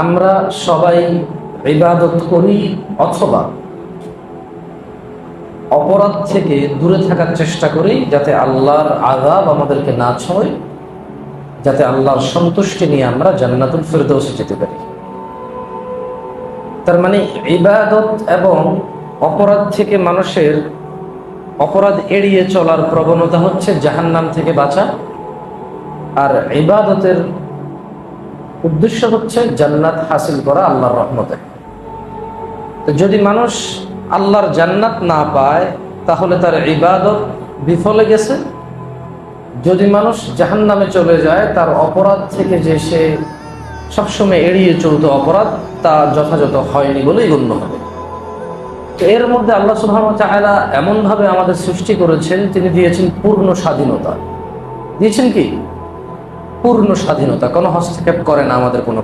আমরা সবাই ইবাদত করি অথবা অপরাধ থেকে দূরে থাকার চেষ্টা করি, যাতে আল্লাহর আযাব আমাদেরকে না ছোঁয়, যাতে আল্লাহর সন্তুষ্টি নিয়ে আমরা জান্নাতুল ফিরদৌসে যেতে পারি। তার মানে ইবাদত এবং অপরাধ থেকে মানুষের অপরাধ এড়িয়ে চলার প্রবণতা হচ্ছে জাহান্নাম থেকে বাঁচা, আর ইবাদতের উদ্দেশ্য হচ্ছে জান্নাত হাসিল করা আল্লাহর রহমতে। তো যদি মানুষ আল্লাহর জান্নাত না পায় তাহলে তার ইবাদত বিফলে গেছে। যদি মানুষ জাহান্নামে চলে যায়, তার অপরাধ থেকে যে সে সবসময় এড়িয়ে চলতো অপরাধ, তা যথাযথ হয়নি বলেই গণ্য হবে। তো এর মধ্যে আল্লাহ সুবহানাহু ওয়া তাআলা এমনভাবে আমাদের সৃষ্টি করেছেন, তিনি দিয়েছেন পূর্ণ স্বাধীনতা। দিয়েছেন কি? পূর্ণ স্বাধীনতা। কোনো হস্তক্ষেপ করে না আমাদের কোনো